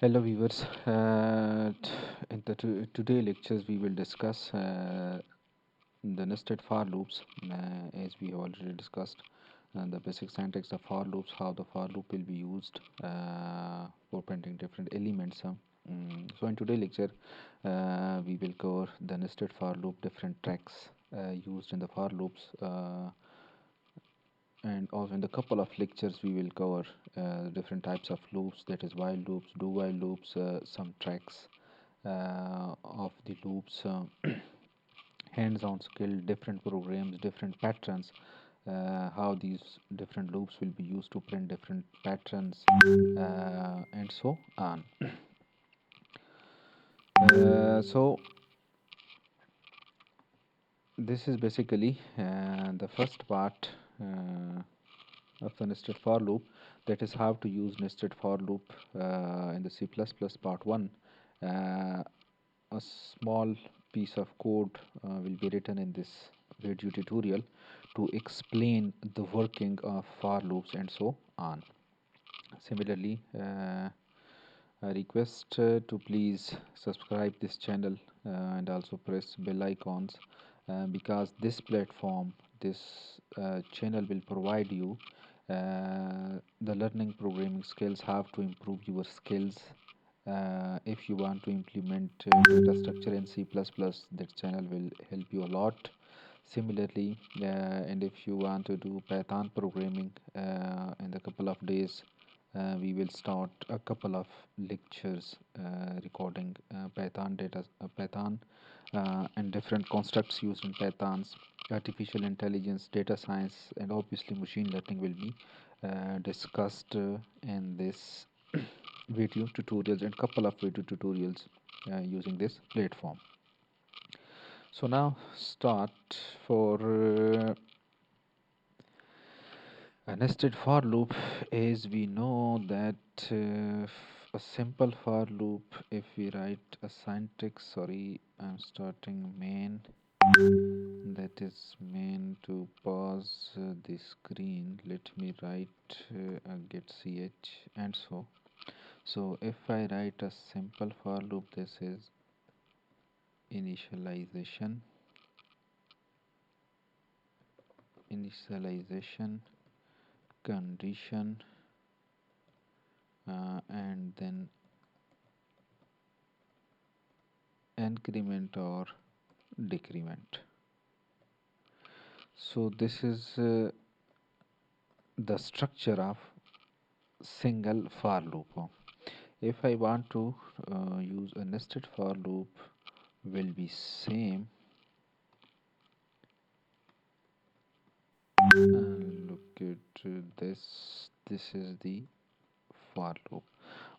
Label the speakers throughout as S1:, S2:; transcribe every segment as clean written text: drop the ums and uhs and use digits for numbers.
S1: Hello viewers. In the today lectures we will discuss the nested for loops, as we already discussed the basic syntax of for loops, how the for loop will be used for printing different elements. So in today lecture we will cover the nested for loop, different tracks used in the for loops, and also in the couple of lectures we will cover different types of loops, that is while loops, do while loops, some tracks of the loops, hands-on skill, different programs, different patterns, how these different loops will be used to print different patterns, and so on. So this is basically the first part of the nested for loop, that is how to use nested for loop in the C++ part 1. A small piece of code will be written in this video tutorial to explain the working of for loops and so on. Similarly, I request to please subscribe this channel and also press bell icons, because this platform, this channel will provide you the learning programming skills, how to improve your skills. If you want to implement data structure in C++, that channel will help you a lot. Similarly, and if you want to do Python programming, in a couple of days we will start a couple of lectures recording Python and different constructs used in Pythons, artificial intelligence, data science, and obviously machine learning will be discussed in this video tutorials and couple of video tutorials using this platform. So now start for a nested for loop. As we know that a simple for loop, if we write a syntax, sorry, I'm starting main, that is main to pause the screen. Let me write get ch and so if I write a simple for loop, this is initialization, condition, and then increment or decrement. So this is the structure of single for loop. If I want to use a nested for loop, will be same. Look at this. This is the for loop.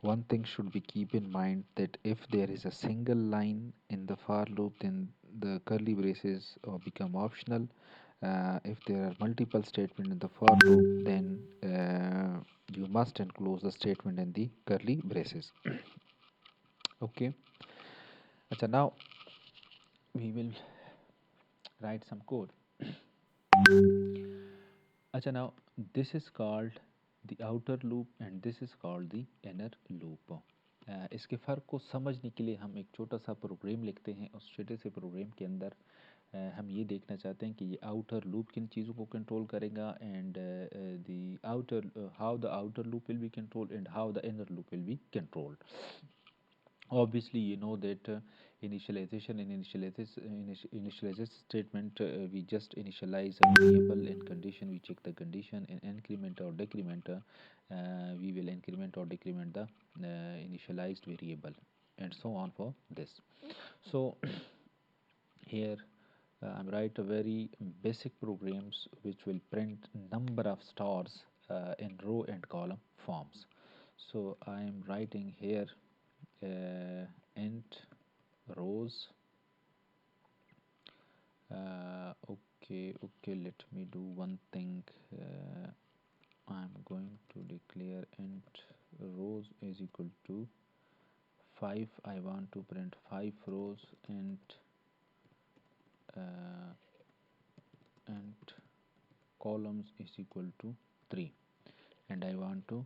S1: One thing should be keep in mind, that if there is a single line in the for loop, then the curly braces become optional. If there are multiple statements in the for loop, then you must enclose the statement in the curly braces. Okay. So now we will write some code. अच्छा, now this is called the outer loop and this is called the inner loop. इसके फ़र्क को समझने के लिए हम एक छोटा सा प्रोग्राम लिखते हैं. उस छोटे से प्रोग्राम के अंदर हम ये देखना चाहते हैं कि ये आउटर लूप किन चीज़ों को कंट्रोल करेगा, and the outer how the outer loop will be controlled and how the inner loop will be controlled. Obviously, you know that initialization in initialization statement, we just initialize a variable. In condition, we check the condition. In increment or decrement, we will increment or decrement the initialized variable, and so on for this. So here I'm write a very basic programs which will print number of stars in row and column forms. So I am writing here int rows. Okay, let me do one thing. I'm going to declare int rows is equal to 5. I want to print 5 rows, and columns is equal to 3, and I want to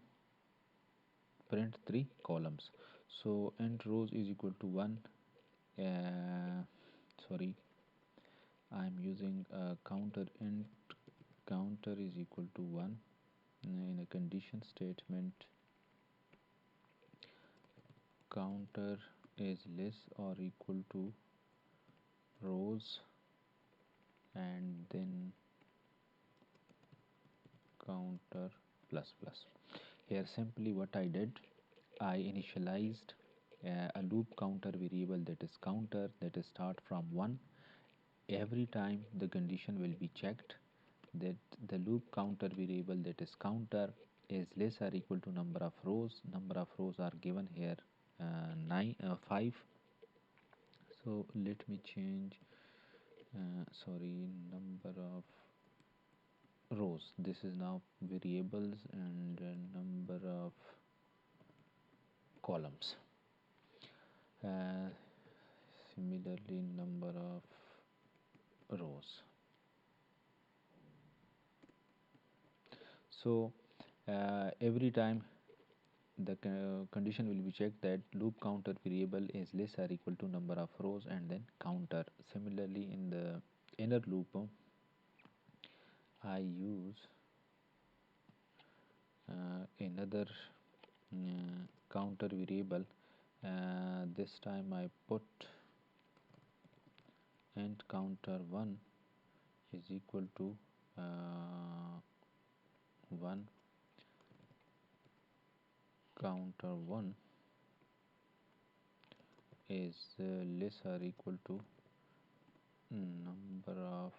S1: print 3 columns. So int rows is equal to 1. Sorry, I'm using a counter. Int counter is equal to 1. In a condition statement, counter is less or equal to rows, and then counter plus plus. Here simply what I did, I initialized a loop counter variable, that is counter, that is start from 1. Every time the condition will be checked that the loop counter variable, that is counter, is less or equal to number of rows. Number of rows are given here 5. So let me change, sorry, number of rows. This is now variables, and number of columns. Similarly, number of rows. So every time the condition will be checked that loop counter variable is less or equal to number of rows, and then counter. Similarly, in the inner loop, I use another counter variable. This time I put int counter 1 is equal to 1, counter 1 is less or equal to number of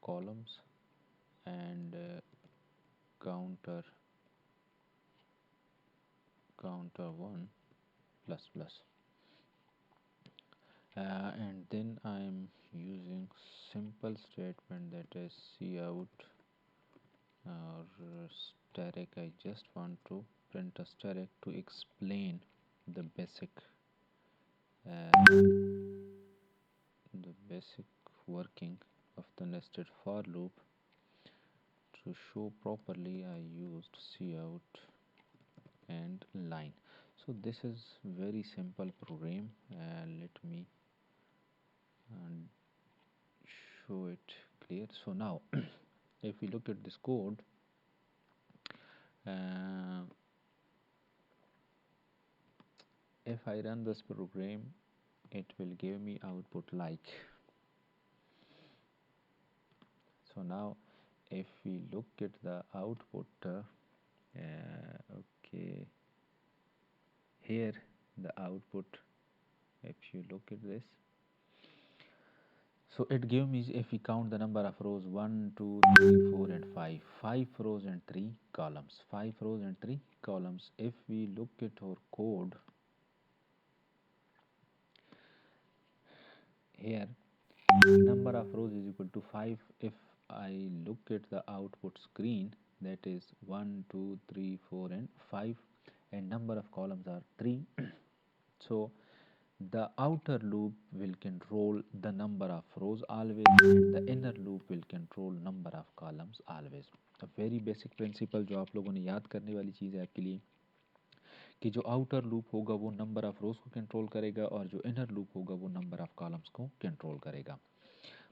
S1: columns, and counter 1 plus plus. And then I'm using simple statement, that is cout or static. I just want to print a static to explain the basic working of the nested for loop. To show properly, I used cout and line. So this is very simple program. Let me show it clear. So now if we look at this code, if I run this program, it will give me output like. So now if we look at the output, okay, here the output, if you look at this, so it gives me, if we count the number of rows, 1 2 3 4 and 5 rows and 3 columns, 5 rows and 3 columns. If we look at our code here, number of rows is equal to 5. If I look at the output screen, that is 1 2 3 4 and 5, and number of columns are 3. So the outer loop will control the number of rows always, and the inner loop will control number of columns always. A very basic principle जो आप लोगों ने याद करने वाली चीज़ है आपके लिए, कि जो आउटर लूप होगा वो नंबर ऑफ रोज को कंट्रोल करेगा, और जो इनर लूप होगा वो नंबर ऑफ कॉलम्स को कंट्रोल करेगा।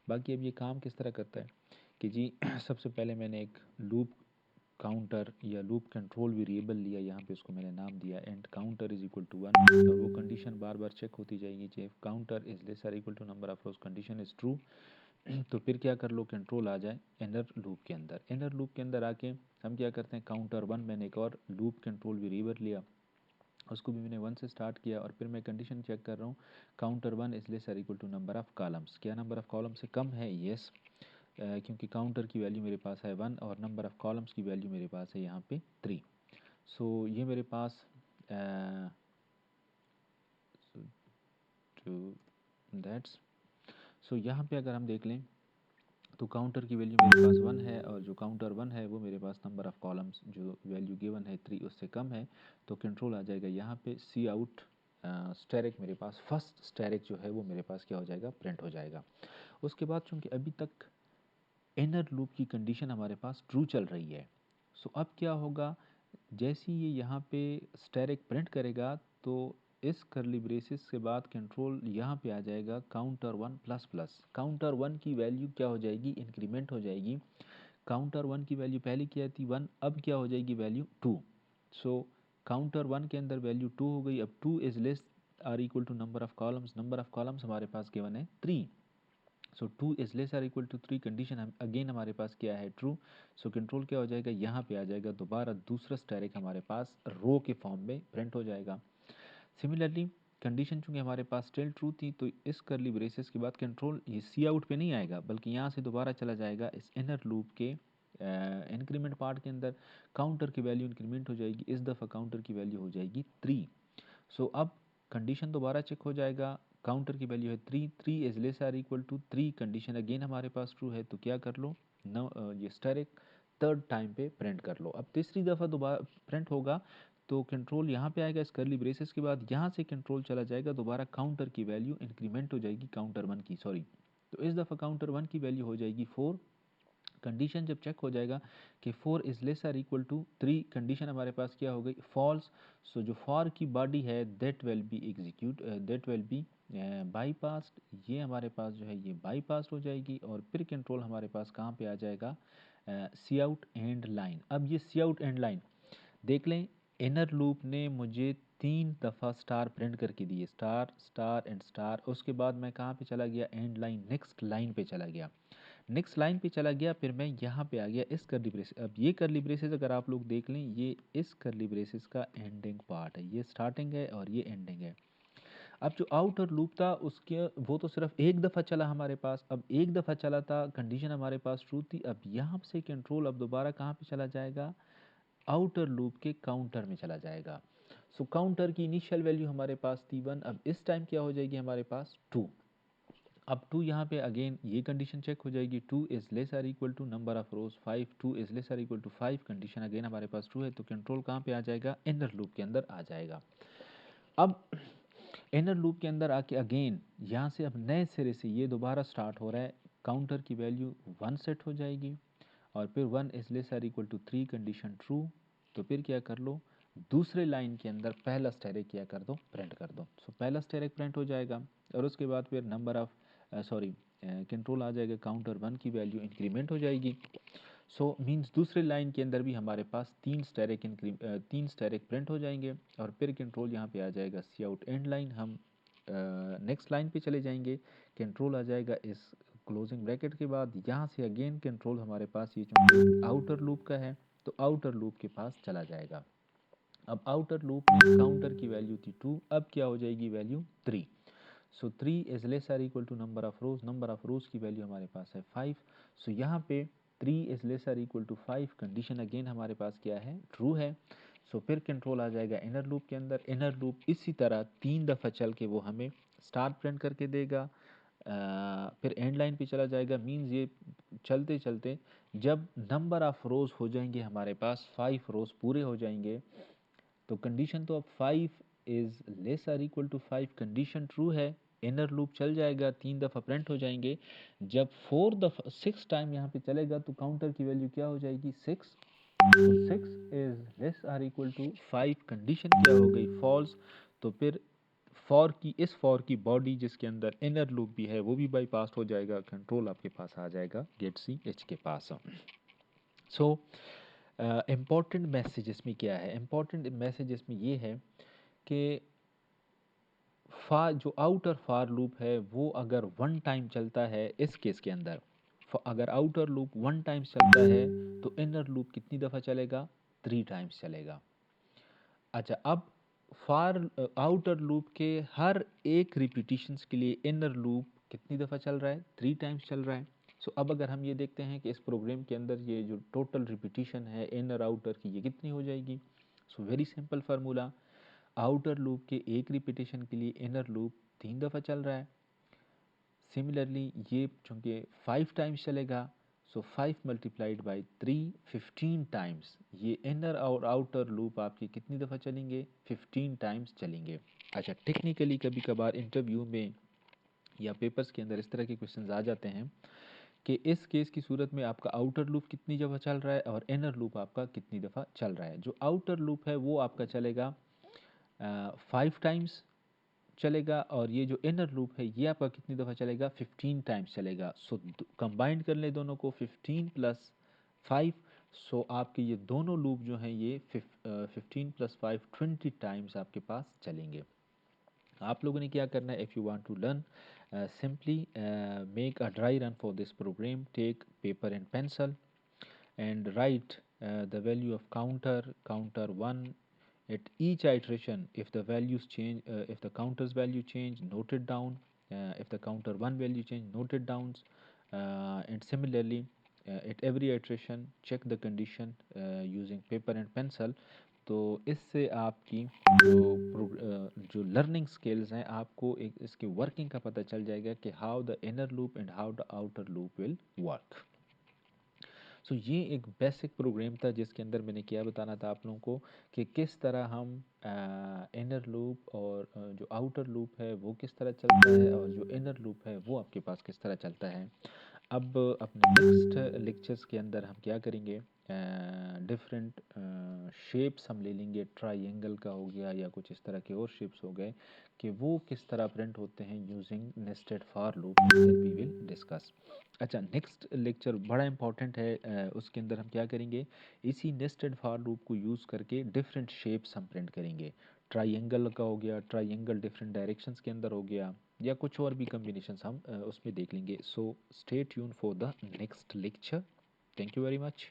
S1: बाकी अब ये काम किस तरह करता है कि जी सबसे पहले मैंने एक लूप काउंटर या लूप कंट्रोल वेरिएबल लिया, यहाँ पे उसको मैंने नाम दिया and counter is equal to 1, और वो कंडीशन बार बार चेक होती जाएगी कि काउंटर इज लेस और equal to number of rows, condition is true, तो फिर क्या कर लो, कंट्रोल आ जाए इनर लूप के अंदर। इनर लूप के अंदर आके हम क्या करते हैं, काउंटर 1, मैंने एक और लूप कंट्रोल वेरिएबल लिया, उसको भी मैंने 1 से स्टार्ट किया, और फिर मैं कंडीशन चेक कर रहा हूँ, काउंटर 1 इज लेस और equal to number of columns. क्या नंबर ऑफ कॉलम से कम है? यस, क्योंकि काउंटर की वैल्यू मेरे पास है 1 और नंबर ऑफ कॉलम्स की वैल्यू मेरे पास है यहाँ पे 3। सो ये मेरे पास दैट्स, सो यहाँ पे अगर हम देख लें तो काउंटर की वैल्यू मेरे पास 1 है, और जो काउंटर 1 है वो मेरे पास नंबर ऑफ कॉलम्स जो वैल्यू गिवन है 3 उससे कम है, तो कंट्रोल आ जाएगा यहाँ पे सी आउट स्टैरिक। मेरे पास फर्स्ट स्टैरिक जो है वो मेरे पास क्या हो जाएगा, प्रिंट हो जाएगा। उसके बाद चूँकि अभी तक इनर लूप की कंडीशन हमारे पास ट्रू चल रही है, सो अब क्या होगा, जैसे ही ये यहाँ पे स्टैरिक प्रिंट करेगा तो इस करली ब्रेसेस के बाद कंट्रोल यहाँ पे आ जाएगा काउंटर 1 प्लस प्लस। काउंटर 1 की वैल्यू क्या हो जाएगी, इंक्रीमेंट हो जाएगी। काउंटर 1 की वैल्यू पहले क्या थी 1, अब क्या हो जाएगी वैल्यू 2। सो काउंटर 1 के अंदर वैल्यू 2 हो गई। अब 2 is less or equal to number of columns, number of columns हमारे पास गिवन है 3। So 2 is less or equal to 3, condition हम अगेन हमारे पास क्या है ट्रू। सो कंट्रोल क्या हो जाएगा, यहाँ पे आ जाएगा दोबारा दूसरा स्टैरिक हमारे पास रो के फॉर्म में प्रिंट हो जाएगा। सिमिलरली कंडीशन चूंकि हमारे पास स्टिल ट्रू थी तो इस करली ब्रेसेस के बाद कंट्रोल ये सी आउट पे नहीं आएगा बल्कि यहाँ से दोबारा चला जाएगा इस इनर लूप के इंक्रीमेंट पार्ट के अंदर। काउंटर की वैल्यू इंक्रीमेंट हो जाएगी, इस दफ़ा काउंटर की वैल्यू हो जाएगी 3। सो अब कंडीशन दोबारा चेक हो जाएगा, काउंटर की वैल्यू है 3, 3 is less or equal to 3, condition again हमारे पास ट्रू है तो क्या कर लो ये स्टैरिक थर्ड टाइम पे प्रिंट कर लो। अब तीसरी दफ़ा दोबारा प्रिंट होगा तो कंट्रोल यहाँ पे आएगा इस करली ब्रेसेस के बाद, यहाँ से कंट्रोल चला जाएगा दोबारा काउंटर की वैल्यू इंक्रीमेंट हो जाएगी काउंटर 1 की, सॉरी, तो इस दफ़ा काउंटर 1 की वैल्यू हो जाएगी 4। कंडीशन जब चेक हो जाएगा कि 4 is less or equal to 3, condition हमारे पास क्या हो गई फॉल्स। सो जो फॉर की बॉडी है that will be execute, that will be bypassed, ये हमारे पास जो है ये बाईपास्ड हो जाएगी और फिर कंट्रोल हमारे पास कहाँ पे आ जाएगा सी आउट एंड लाइन। अब ये सी आउट एंड लाइन देख लें, इनर लूप ने मुझे 3 दफ़ा स्टार प्रिंट करके दिए, स्टार स्टार एंड स्टार। उसके बाद मैं कहाँ पे चला गया, एंड लाइन, नेक्स्ट लाइन पे चला गया, नेक्स्ट लाइन पे चला गया, फिर मैं यहाँ पे आ गया इस करली ब्रेसेस। अब ये करली ब्रेसेस अगर आप लोग देख लें ये इस करली ब्रेसेस का एंडिंग पार्ट है, ये स्टार्टिंग है और ये एंडिंग है। अब जो आउटर लूप था उसके वो तो सिर्फ एक दफ़ा चला हमारे पास, अब एक दफ़ा चला था कंडीशन हमारे पास ट्रू थी। अब यहाँ से कंट्रोल अब दोबारा कहाँ पे चला जाएगा, आउटर लूप के काउंटर में चला जाएगा। सो काउंटर की इनिशियल वैल्यू हमारे पास थी 1, अब इस टाइम क्या हो जाएगी हमारे पास 2। अब 2 यहाँ पे अगेन ये कंडीशन चेक हो जाएगी, 2 is less or equal to number of rows 5, 2 is less or equal to 5, condition again हमारे पास ट्रू है तो कंट्रोल कहाँ पे आ जाएगा, इनर लूप के अंदर आ जाएगा। अब इनर लूप के अंदर आके अगेन यहाँ से अब नए सिरे से ये दोबारा स्टार्ट हो रहा है, काउंटर की वैल्यू 1 सेट हो जाएगी और फिर 1 is less or equal to 3, condition true. तो फिर क्या कर लो, दूसरे लाइन के अंदर पहला स्टैरिक क्या कर दो, प्रिंट कर दो। सो पहला स्टैरिक प्रिंट हो जाएगा और उसके बाद फिर नंबर ऑफ सॉरी कंट्रोल आ जाएगा, काउंटर 1 की वैल्यू इंक्रीमेंट हो जाएगी। सो मींस दूसरे लाइन के अंदर भी हमारे पास 3 स्टैरिक प्रिंट हो जाएंगे और फिर कंट्रोल यहाँ पे आ जाएगा सी आउट एंड लाइन। हम नेक्स्ट लाइन पे चले जाएंगे, कंट्रोल आ जाएगा इस क्लोजिंग ब्रैकेट के बाद, यहाँ से अगेन कंट्रोल हमारे पास ये चूँकि आउटर लूप का है तो आउटर लूप के पास चला जाएगा। अब आउटर लूप में काउंटर की वैल्यू थी 2, अब क्या हो जाएगी value 3। So 3 is less or equal to number of rows, number of rows की वैल्यू हमारे पास है 5। सो यहाँ पे 3 is less or equal to 5, condition again हमारे पास क्या है, ट्रू है। सो फिर कंट्रोल आ जाएगा इनर लूप के अंदर, इनर लूप इसी तरह 3 दफ़ा चल के वो हमें स्टार प्रिंट करके देगा। फिर एंड लाइन पे चला जाएगा, मींस ये चलते चलते जब नंबर ऑफ रोज हो जाएंगे हमारे पास 5 रोज पूरे हो जाएंगे तो कंडीशन तो अब 5 is less or equal to 5, condition true है, इनर लूप चल जाएगा, 3 दफ़ा प्रिंट हो जाएंगे। जब 4 दफ़ा 6 टाइम यहाँ पे चलेगा तो काउंटर की वैल्यू क्या हो जाएगी 6, तो 6 is less or equal to 5, condition क्या हो गई फॉल्स। तो फिर फॉर की बॉडी जिसके अंदर इनर लूप भी है वो भी बाईपास हो जाएगा, कंट्रोल आपके पास आ जाएगा गेट सी एच के पास। सो इम्पॉर्टेंट मैसेज इसमें क्या है, इम्पॉर्टेंट मैसेज इसमें ये है कि जो आउटर फार लूप है वो अगर 1 टाइम चलता है इस केस के अंदर, अगर आउटर लूप 1 टाइम्स चलता है तो इनर लूप कितनी दफ़ा चलेगा, 3 टाइम्स चलेगा। अच्छा, अब फार आउटर लूप के हर एक रिपीटिशंस के लिए इनर लूप कितनी दफ़ा चल रहा है, 3 टाइम्स चल रहा है। सो अब अगर हम ये देखते हैं कि इस प्रोग्राम के अंदर ये जो टोटल रिपीटिशन है इनर आउटर की ये कितनी हो जाएगी। So very simple formula, outer loop के एक रिपीटिशन के लिए इनर लूप 3 दफ़ा चल रहा है। सिमिलरली ये चूँकि 5 टाइम्स चलेगा सो 5 मल्टीप्लाइड बाई 3 15 टाइम्स, ये इनर और आउटर लूप आपके कितनी दफ़ा चलेंगे, 15 टाइम्स चलेंगे। अच्छा, टेक्निकली कभी कभार इंटरव्यू में या पेपर्स के अंदर इस तरह के क्वेश्चंस आ जाते हैं कि इस केस की सूरत में आपका आउटर लूप कितनी दफ़ा चल रहा है और इनर लूप आपका कितनी दफ़ा चल रहा है। जो आउटर लूप है वो आपका चलेगा 5 टाइम्स चलेगा, और ये जो इनर लूप है ये आपका कितनी दफ़ा चलेगा, 15 टाइम्स चलेगा। सो कंबाइंड कर लें दोनों को, 15 + 5। सो आपके ये दोनों लूप जो हैं ये 15 + 5 20 टाइम्स आपके पास चलेंगे। आप लोगों ने क्या करना है, if you want to learn, simply make a dry run for this program, take paper and pencil and write the value of counter 1 at each iteration. If the values change, if the counter's value change, note it down. If the counter 1 value change, note it down. And similarly, at every iteration check the condition using paper and pencil. तो इससे आपकी जो learning skills हैं, आपको एक इसके working का पता चल जाएगा कि how the inner loop and how the outer loop will work. So ये एक बेसिक प्रोग्राम था जिसके अंदर मैंने क्या बताना था आप लोगों को कि किस तरह हम इनर लूप और जो आउटर लूप है वो किस तरह चलता है, और जो इनर लूप है वो आपके पास किस तरह चलता है। अब अपने नेक्स्ट लेक्चर्स के अंदर हम क्या करेंगे, डिफरेंट शेप्स हम ले लेंगे, ट्राइंगल का हो गया या कुछ इस तरह के और शेप्स हो गए कि वो किस तरह प्रिंट होते हैं using nested for loop, we will discuss. अच्छा, नेक्स्ट लेक्चर बड़ा इंपॉर्टेंट है, उसके अंदर हम क्या करेंगे, इसी नेस्टेड फॉर लूप को यूज़ करके डिफरेंट शेप्स हम प्रिंट करेंगे। ट्राइंगल का हो गया, ट्राइंगल डिफरेंट डायरेक्शंस के अंदर हो गया, या कुछ और भी कम्बिनेशंस हम उसमें देख लेंगे। So stay tune for the next lecture. Thank you very much.